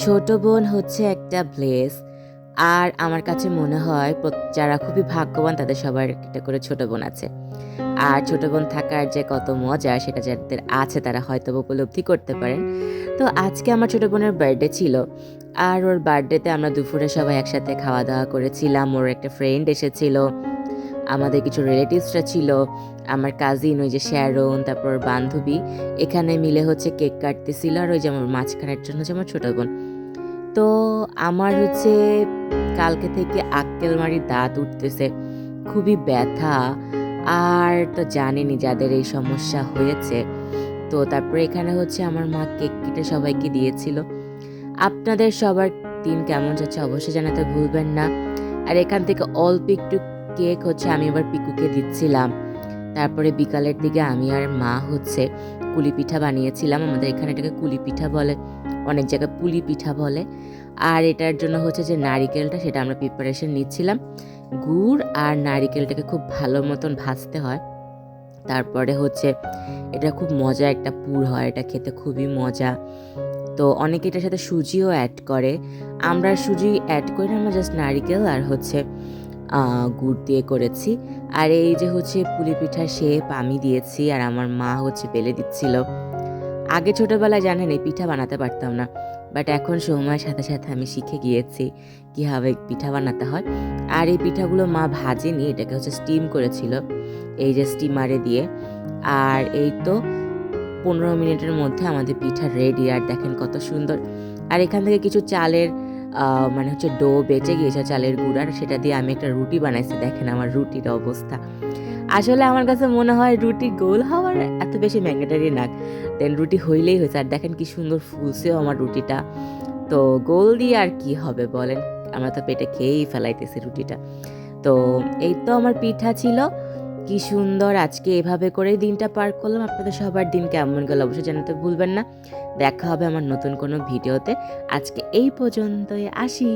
ছোট বোন হচ্ছে একটা ব্লেস। আর আমার কাছে মনে হয় যারা খুবই ভাগ্যবান তাদের সবার একটা করে ছোট বোন আছে। আর ছোট বোন থাকার যে কত মজা সেটা যাদের আছে তারা হয়তো উপলব্ধি করতে পারেন। তো আজকে আমার ছোট বোনের বার্থডে ছিল। আর ওর বার্থডেতে আমরা দুপুরে সবাই একসাথে খাওয়া-দাওয়া করেছিলাম। ওর একটা ফ্রেন্ড এসেছিল। আমাদের কিছু রিলেটিভসরা ছিল। আমার কাজিন ওই যে শ্যারন, তারপর ওর বান্ধবী এখানে মিলে হচ্ছে কেক কাটতেছিল। আর ওই যে আমার মাঝখানের জন্য যে আমার ছোট বোন। তো আমার হচ্ছে কালকে থেকে আক্কেলমারি দাঁত উঠতেছে, খুবই ব্যথা। আর তো জানেনই যাদের এই সমস্যা হয়েছে। তো তারপরে এখানে হচ্ছে আমার মা কেক কেটে সবাইকে দিয়েছিল। আপনাদের সবার দিন কেমন যাচ্ছে অবশ্যই জানাতে ভুলবেন না। আর এখান থেকে অল্প একটু কেক হচ্ছে আমি এবার পিকুকে দিচ্ছিলাম। তারপরে বিকালের দিকে আমি আর মা হচ্ছে কুলি পিঠা বানিয়েছিলাম। আমাদের এখানে এটাকে কুলি পিঠা বলে, অনেক জায়গায় পুলি পিঠা বলে। আর এটার জন্য হচ্ছে যে নারিকেলটা সেটা আমরা প্রিপারেশন নিচ্ছিলাম। গুড় আর নারিকেলটাকে খুব ভালো মতন ভাজতে হয়। তারপরে হচ্ছে এটা খুব মজা একটা পুর হয়, এটা খেতে খুবই মজা। তো অনেকে এটার সাথে সুজিও অ্যাড করে। আমরা সুজি অ্যাড করি না, আমরা জাস্ট নারিকেল আর হচ্ছে গুড় দিয়ে করেছি। আর এই যে হচ্ছে পুলি পিঠার শেপ আমি দিয়েছি আর আমার মা হচ্ছে বেলে দিচ্ছিল। আগে ছোটবেলায় জানেন এই পিঠা বানাতে পারতাম না, বাট এখন সময়ের সাথে সাথে আমি শিখে গিয়েছি কীভাবে পিঠা বানাতে হয়। আর এই পিঠাগুলো মা ভাজেনি, এটাকে হচ্ছে স্টিম করেছিল এই যে স্টিমারে দিয়ে। আর এই তো 15 মিনিটের মধ্যে আমাদের পিঠা রেডি। আর দেখেন কত সুন্দর। আর এখান থেকে কিছু চালের মানে হচ্ছে ডো বেঁচে গিয়েছে, চালের গুঁড়, আর সেটা দিয়ে আমি একটা রুটি বানাইছি। দেখেন আমার রুটির অবস্থা। আসলে আমার কাছে মনে হয় রুটি গোল হওয়ার এত বেশি ম্যান্ডেটারি না, দেন রুটি হইলেই হয়েছে। আর দেখেন কি সুন্দর ফুলছেও আমার রুটিটা। তো গোল দিয়ে আর কি হবে বলেন, আমরা তো পেটে খেয়েই ফেলাইতেছি রুটিটা। তো এই তো আমার পিঠা ছিল। কি সুন্দর আজকে এভাবে করেই দিনটা পার করলাম। আপনাদের সবার দিন কেমন গেল অবশ্যই জানাতে ভুলবেন না। দেখা হবে আমার নতুন কোনো ভিডিওতে। আজকে এই পর্যন্তই, আসি।